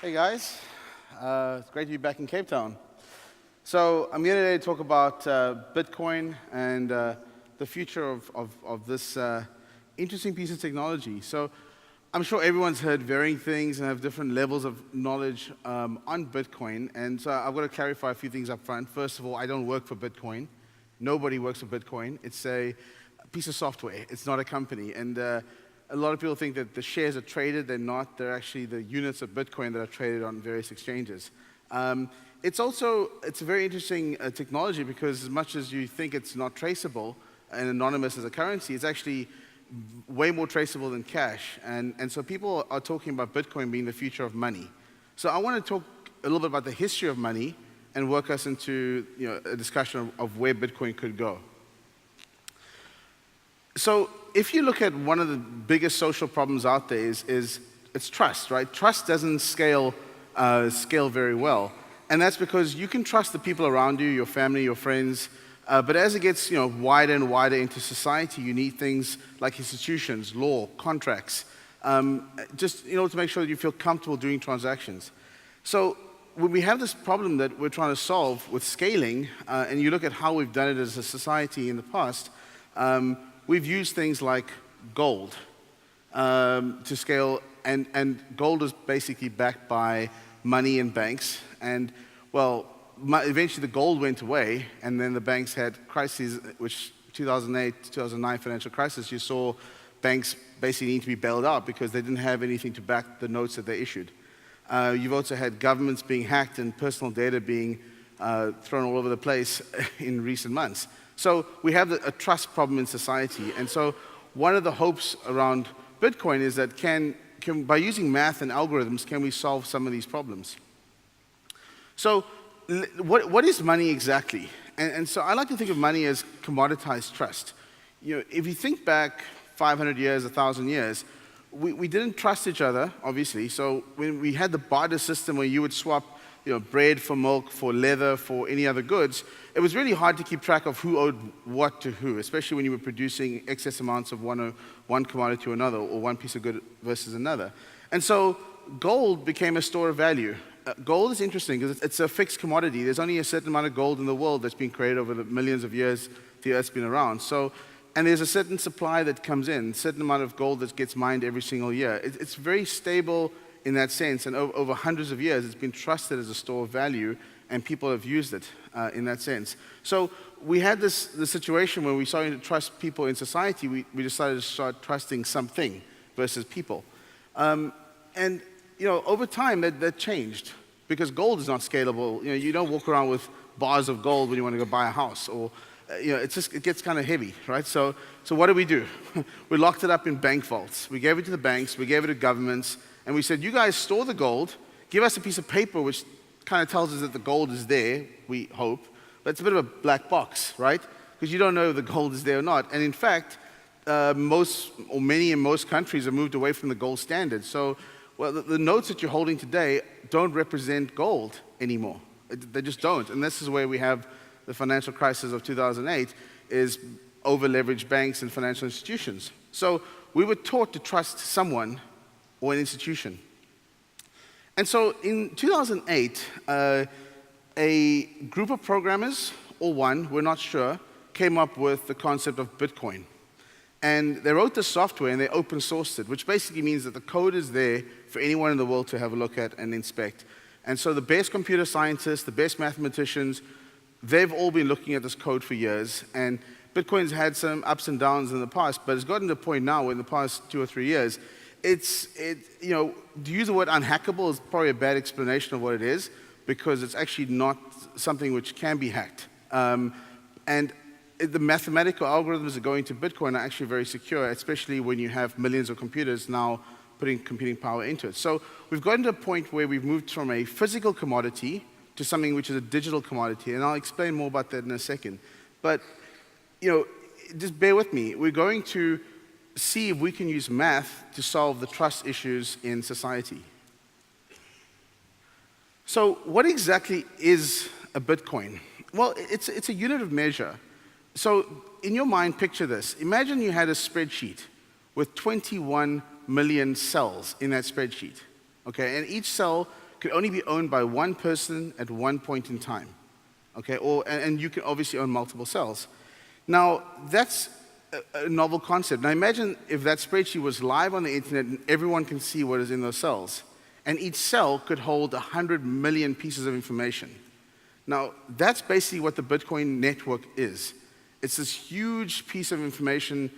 Hey guys, it's great to be back in Cape Town. So I'm here today to talk about Bitcoin and the future of this interesting piece of technology. So I'm sure everyone's heard varying things and have different levels of knowledge on Bitcoin. And so I've got to clarify a few things up front. First of all, I don't work for Bitcoin. Nobody works for Bitcoin. It's a piece of software. It's not a company. And a lot of people think that the shares are traded. They're not. They're actually the units of Bitcoin that are traded on various exchanges. It's a very interesting technology because as much as you think it's not traceable and anonymous as a currency, it's actually way more traceable than cash. And so people are talking about Bitcoin being the future of money. So I want to talk a little bit about the history of money and work us into a discussion of where Bitcoin could go. So if you look at one of the biggest social problems out there it's trust, right? Trust doesn't scale very well. And that's because you can trust the people around you, your family, your friends, but as it gets wider and wider into society, you need things like institutions, law, contracts, just to make sure that you feel comfortable doing transactions. So when we have this problem that we're trying to solve with scaling, and you look at how we've done it as a society in the past, we've used things like gold to scale, and gold is basically backed by money and banks. And, well, eventually the gold went away, and then the banks had crises, which 2008, 2009 financial crisis, you saw banks basically need to be bailed out because they didn't have anything to back the notes that they issued. You've also had governments being hacked and personal data being thrown all over the place in recent months. So we have a trust problem in society. And so one of the hopes around Bitcoin is that by using math and algorithms, can we solve some of these problems? So what is money exactly? And so I like to think of money as commoditized trust. If you think back 500 years, 1,000 years, we didn't trust each other, obviously. So when we had the barter system where you would swap bread for milk, for leather, for any other goods, it was really hard to keep track of who owed what to who, especially when you were producing excess amounts of one commodity to another, or one piece of good versus another. And so gold became a store of value. Gold is interesting because it's a fixed commodity. There's only a certain amount of gold in the world that's been created over the millions of years the Earth's been around. And there's a certain supply that comes in, a certain amount of gold that gets mined every single year. It's very stable in that sense, and over hundreds of years, it's been trusted as a store of value, and people have used it in that sense. So we had the situation where we started to trust people in society. We decided to start trusting something versus people. And over time, that changed because gold is not scalable. You don't walk around with bars of gold when you want to go buy a house, or it gets kind of heavy, right? So what do? We locked it up in bank vaults. We gave it to the banks. We gave it to governments. And we said, you guys store the gold, give us a piece of paper which kind of tells us that the gold is there, we hope, but it's a bit of a black box, right? Because you don't know if the gold is there or not. And in fact, many in most countries have moved away from the gold standard. So, the notes that you're holding today don't represent gold anymore. They just don't. And this is where we have the financial crisis of 2008, is over-leveraged banks and financial institutions. So we were taught to trust someone or an institution. And so in 2008, a group of programmers, or one, we're not sure, came up with the concept of Bitcoin. And they wrote the software and they open sourced it, which basically means that the code is there for anyone in the world to have a look at and inspect. And so the best computer scientists, the best mathematicians, they've all been looking at this code for years. And Bitcoin's had some ups and downs in the past, but it's gotten to a point now where in the past 2 or 3 years, to use the word unhackable is probably a bad explanation of what it is, because it's actually not something which can be hacked. And the mathematical algorithms that go into Bitcoin are actually very secure, especially when you have millions of computers now putting computing power into it. So we've gotten to a point where we've moved from a physical commodity to something which is a digital commodity, and I'll explain more about that in a second. But, just bear with me. We're going to see if we can use math to solve the trust issues in society. So what exactly is a Bitcoin? Well, it's a unit of measure. So in your mind, picture this. Imagine you had a spreadsheet with 21 million cells in that spreadsheet. Okay, and each cell could only be owned by one person at one point in time. Okay, and you can obviously own multiple cells. Now, that's a novel concept. Now imagine if that spreadsheet was live on the internet and everyone can see what is in those cells. And each cell could hold 100 million pieces of information. Now, that's basically what the Bitcoin network is. It's this huge piece of information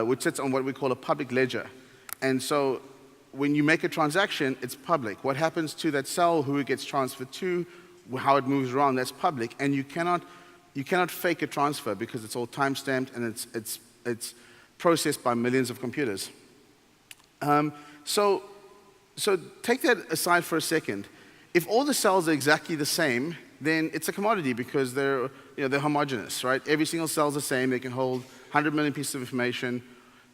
which sits on what we call a public ledger. And so when you make a transaction, it's public. What happens to that cell, who it gets transferred to, how it moves around, that's public. And you cannot fake a transfer because it's all time-stamped and it's processed by millions of computers. So take that aside for a second. If all the cells are exactly the same, then it's a commodity because they're homogeneous, right? Every single cell is the same. They can hold 100 million pieces of information.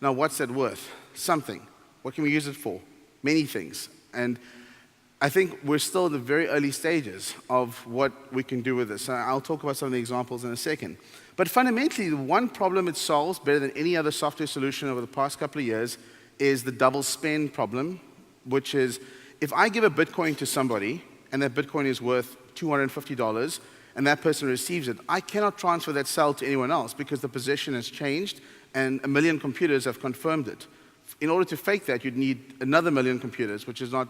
Now, what's that worth? Something. What can we use it for? Many things. And I think we're still in the very early stages of what we can do with this. I'll talk about some of the examples in a second. But fundamentally, the one problem it solves better than any other software solution over the past couple of years is the double spend problem, which is if I give a Bitcoin to somebody and that Bitcoin is worth $250 and that person receives it, I cannot transfer that cell to anyone else because the possession has changed and a million computers have confirmed it. In order to fake that, you'd need another million computers, which is not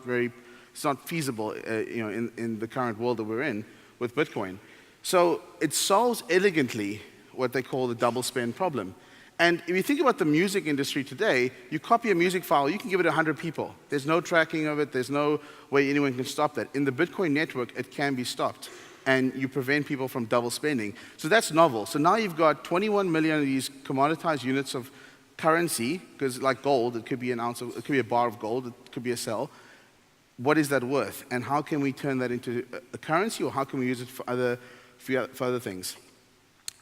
feasible in the current world that we're in with Bitcoin. So it solves elegantly what they call the double spend problem. And if you think about the music industry today, you copy a music file, you can give it 100 people. There's no tracking of it. There's no way anyone can stop that. In the Bitcoin network, it can be stopped. And you prevent people from double spending. So that's novel. So now you've got 21 million of these commoditized units of currency, because like gold, it could be it could be a bar of gold, it could be a cell. What is that worth? And how can we turn that into a currency, or how can we use it for other things?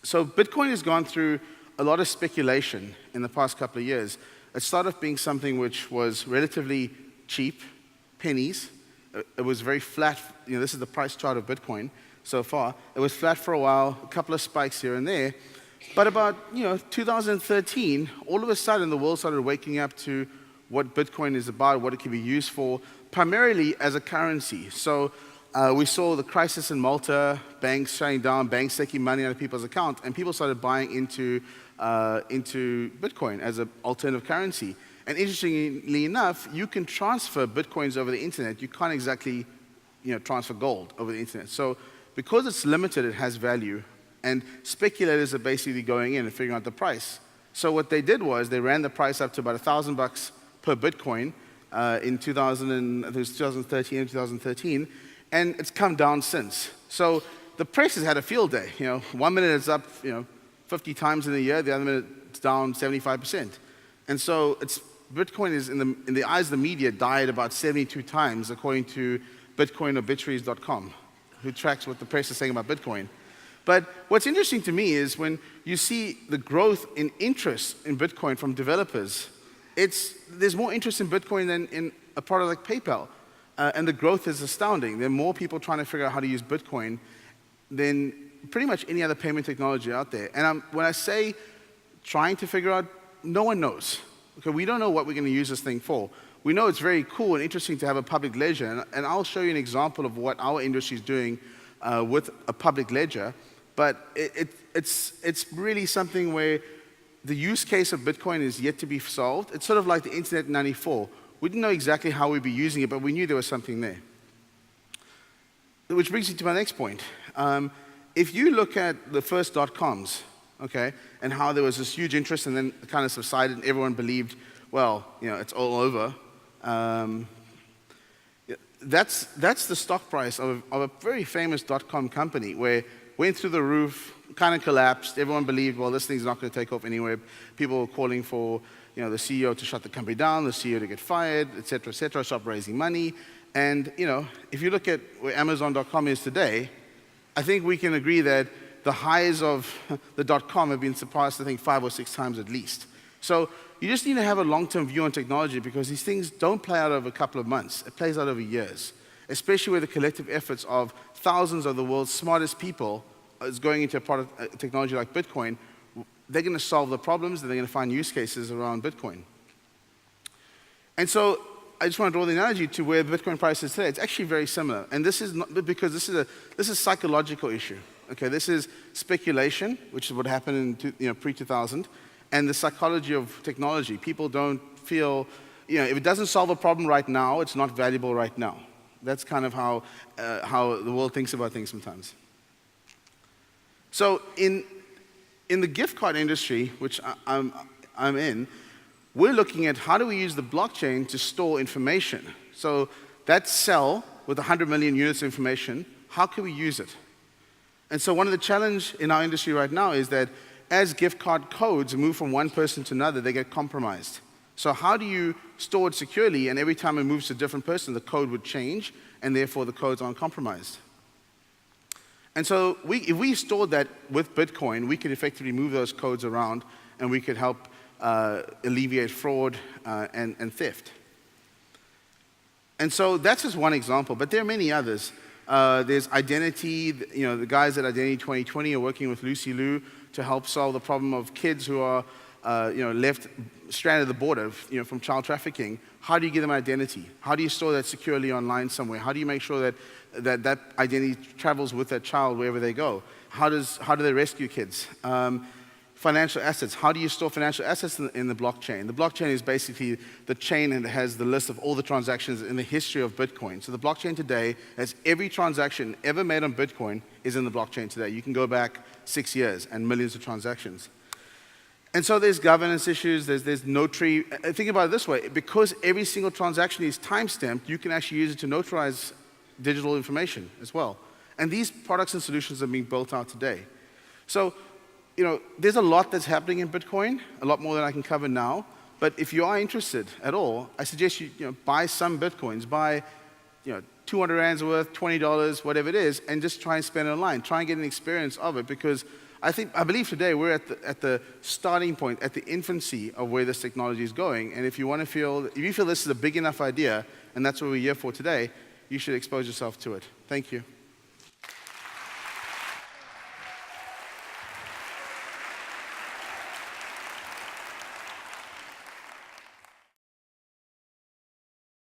So Bitcoin has gone through a lot of speculation in the past couple of years. It started off being something which was relatively cheap, pennies. It was very flat. This is the price chart of Bitcoin so far. It was flat for a while, a couple of spikes here and there. But about 2013, all of a sudden the world started waking up to what Bitcoin is about, what it can be used for, primarily as a currency. So we saw the crisis in Malta, banks shutting down, banks taking money out of people's accounts, and people started buying into Bitcoin as an alternative currency. And interestingly enough, you can transfer Bitcoins over the internet. You can't exactly transfer gold over the internet. So because it's limited, it has value. And speculators are basically going in and figuring out the price. So what they did was they ran the price up to about $1,000 per Bitcoin in 2013 and 2013, and it's come down since. So the price has had a field day. 1 minute it's up 50 times in a year, the other minute it's down 75%. And so Bitcoin is, in the eyes of the media, died about 72 times, according to BitcoinObituaries.com, who tracks what the press is saying about Bitcoin. But what's interesting to me is when you see the growth in interest in Bitcoin from developers, there's more interest in Bitcoin than in a product like PayPal. And the growth is astounding. There are more people trying to figure out how to use Bitcoin than pretty much any other payment technology out there. And when I say trying to figure out, no one knows. Okay, we don't know what we're going to use this thing for. We know it's very cool and interesting to have a public ledger. And I'll show you an example of what our industry is doing with a public ledger. But it's really something where the use case of Bitcoin is yet to be solved. It's sort of like the internet in '94. We didn't know exactly how we'd be using it, but we knew there was something there. Which brings me to my next point. If you look at the first .coms, okay, and how there was this huge interest and then it kind of subsided and everyone believed, well, it's all over. That's the stock price of a very famous .com company where went through the roof, kind of collapsed. Everyone believed, well, this thing's not going to take off anywhere. People were calling for the CEO to shut the company down, the CEO to get fired, et cetera, stop raising money. And if you look at where Amazon.com is today, I think we can agree that the highs of the .com have been surpassed, I think, 5 or 6 times at least. So you just need to have a long-term view on technology because these things don't play out over a couple of months. It plays out over years, especially where the collective efforts of thousands of the world's smartest people is going into a product technology like Bitcoin. They're going to solve the problems and they're going to find use cases around Bitcoin. And so I just want to draw the analogy to where the Bitcoin price is today. It's actually very similar. And this is not because this is a psychological issue. Okay, this is speculation, which is what happened in pre-2000, and the psychology of technology. People don't feel, if it doesn't solve a problem right now, it's not valuable right now. That's kind of how the world thinks about things sometimes. So in the gift card industry, which I'm in, we're looking at how do we use the blockchain to store information. So that cell with 100 million units of information, how can we use it? And so one of the challenges in our industry right now is that as gift card codes move from one person to another, they get compromised. So how do you store it securely, and every time it moves to a different person, the code would change, and therefore the codes aren't compromised? And so if we stored that with Bitcoin, we could effectively move those codes around, and we could help alleviate fraud and theft. And so that's just one example, but there are many others. There's identity. The guys at Identity 2020 are working with Lucy Liu to help solve the problem of kids who are left stranded at the border from child trafficking. How do you give them identity? How do you store that securely online somewhere? How do you make sure that identity travels with that child wherever they go? How do they rescue kids? Financial assets. How do you store financial assets in the blockchain? The blockchain is basically the chain and it has the list of all the transactions in the history of Bitcoin. So the blockchain today has every transaction ever made on Bitcoin is in the blockchain today. You can go back 6 years and millions of transactions. And so there's governance issues, there's notary. Think about it this way, because every single transaction is timestamped, you can actually use it to notarize digital information as well. And these products and solutions are being built out today. So, there's a lot that's happening in Bitcoin, a lot more than I can cover now. But if you are interested at all, I suggest you buy some Bitcoins, buy 200 rands worth, $20, whatever it is, and just try and spend it online. Try and get an experience of it, because I believe today we're at the starting point, at the infancy of where this technology is going. And if you feel this is a big enough idea, and that's what we're here for today, you should expose yourself to it. Thank you.